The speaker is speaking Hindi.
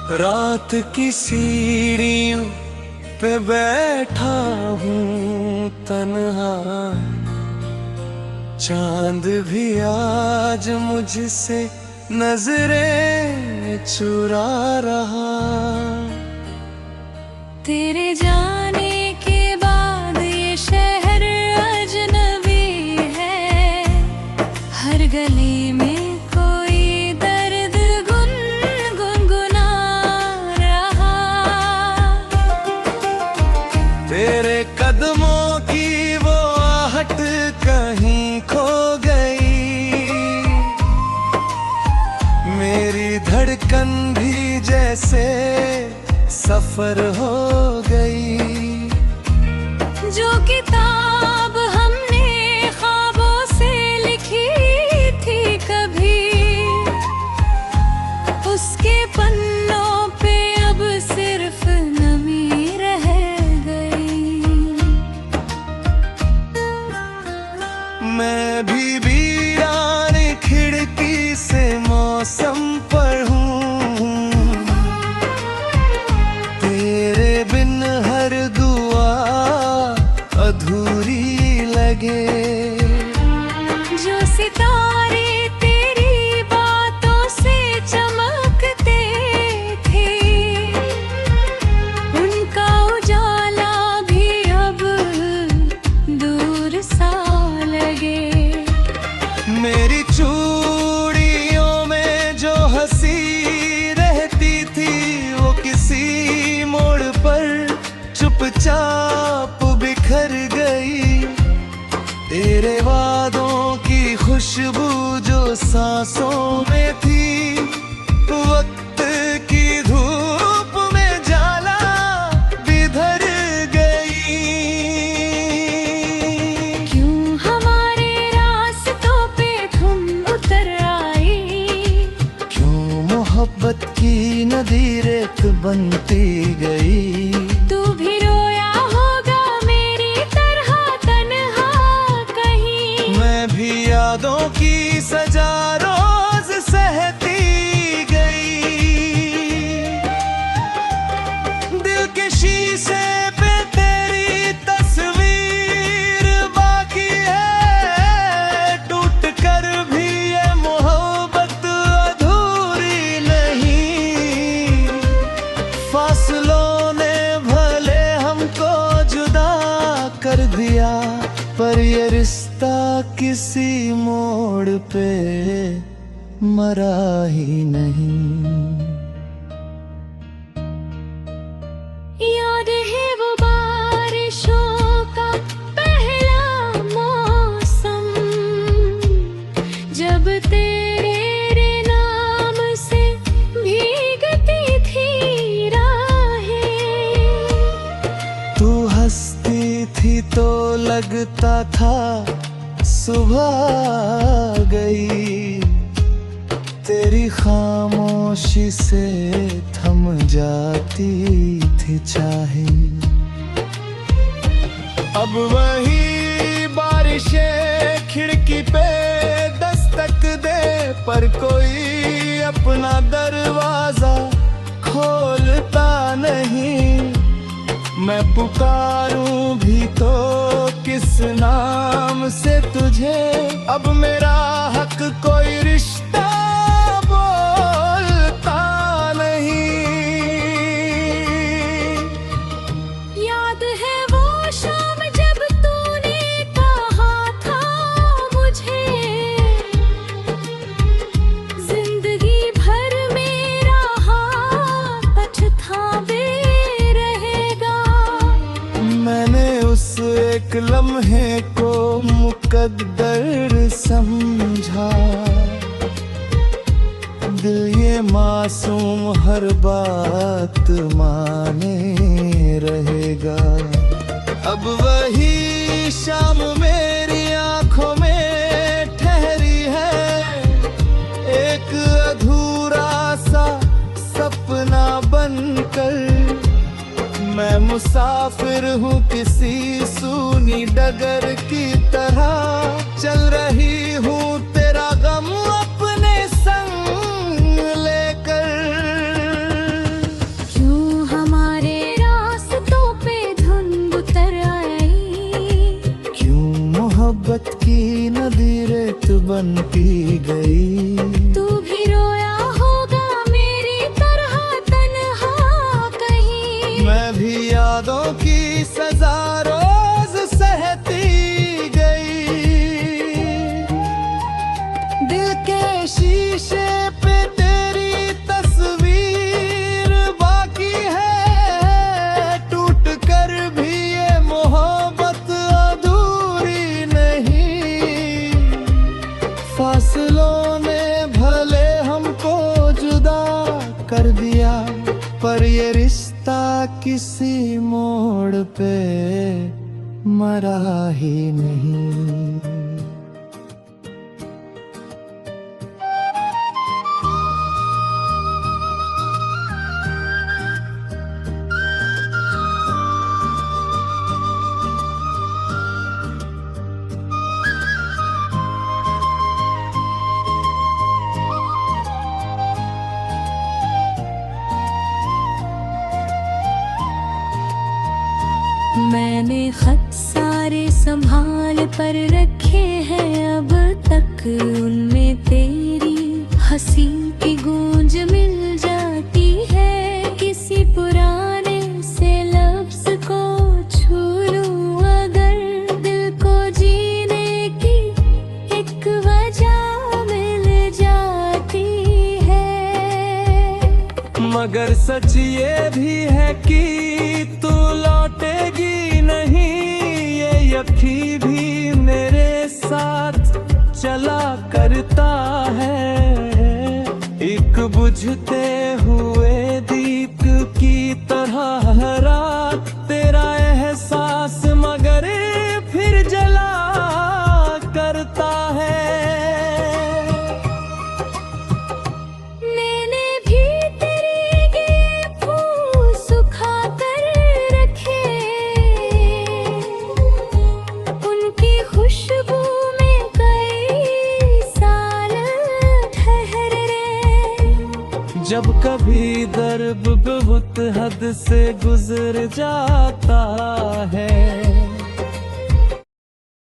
रात की सीढ़ियों पे बैठा हूँ तन्हा, चांद भी आज मुझसे नजरें चुरा रहा। तेरे जाने के बाद ये शहर अजनबी है, हर गली में कोई दर्द गुनगुना रहा। तेरे कदमों की वो आहट कहीं खो गई, मेरी धड़कन भी जैसे सफर हो गई। जो किताब हमने ख्वाबों से लिखी थी कभी, उसके पन्नों पे अब सिर्फ नमी रह गई। मैं भी वीरान खिड़की से मौसम पर हूँ, अधूरी लगे। जो सितारे तेरी बातों से चमकते थे, उनका उजाला भी अब दूर सा लगे। मेरी चूड़ियों में जो हंसी रहती थी, वो किसी मोड़ पर चुपचाप बिखर गई। तेरे वादों की खुशबू जो सांसों में थी, वक्त की धूप में जाला बिधर गई। क्यों हमारे रास्तों पे तुम उतर आई, क्यों मोहब्बत की नदी रेत बनती गई। तू भी रोया होगा मेरी तरह तन्हा कहीं, मैं भी यादों की सजा रोज सहती गई। दिल के शीशे पे तेरी तस्वीर बाकी है, टूट कर भी ये मोहब्बत अधूरी नहीं। फासलों ने भले हमको जुदा कर दिया, पर ये रिश्ता किसी मोड़ पे मरा ही नहीं। याद है वो बारिशों का पहला मौसम, जब तेरे नाम से भीगती थी राहें। तू हंसती थी तो लगता था सुबह गई, तेरी खामोशी से थम जाती थी चाहे। अब वही बारिशें खिड़की पे दस्तक दे, पर कोई अपना दरवाजा खोलता नहीं। मैं पुकारूं भी तो किस नाम से तुझे, अब मेरा हक कोई रिश्ता बोलता नहीं। याद है वो शाम जब तूने कहा था मुझे, जिंदगी भर मेरा हाथ पछतावे रहेगा। मैंने उस एक लम्हे को मुकद्दर समझा, दिल ये मासूम हर बात माने रहेगा। अब वही शाम मेरी आंखों में ठहरी है, एक अधूरा सा सपना बनकर। मैं मुसाफिर हूँ किसी सूनी डगर की तरह, चल रही हूँ तेरा गम अपने संग लेकर। मोहब्बत की नदी रेत बन पी गई। तू भी रोया होगा मेरी तरह तन्हा कहीं। मैं भी यादों की सजा रोज सहती गई। दिल के शीशे पे तेरी तस्वीर बाकी है, टूट कर भी ये मोहब्बत अधूरी नहीं। फासलों ने भले हमको जुदा कर दिया, पर ये रिश्ता किसी मोड़ पे मरा ही नहीं। मैंने खत सारे संभाल पर रखे हैं अब तक, उनमें तेरी हंसी की गूंज मिल जाती है। किसी पुराने से लफ्ज को छू लूं अगर, दिल को जीने की एक वजह मिल जाती है। मगर सच ये भी है कि तू लौटेगी नहीं, ये यकी भी मेरे साथ चला करता है। एक बुझते हुए दीप की तरह रात तेरा एहसास मगर फिर जला करता है। जब कभी दर्द बहुत हद से गुजर जाता है,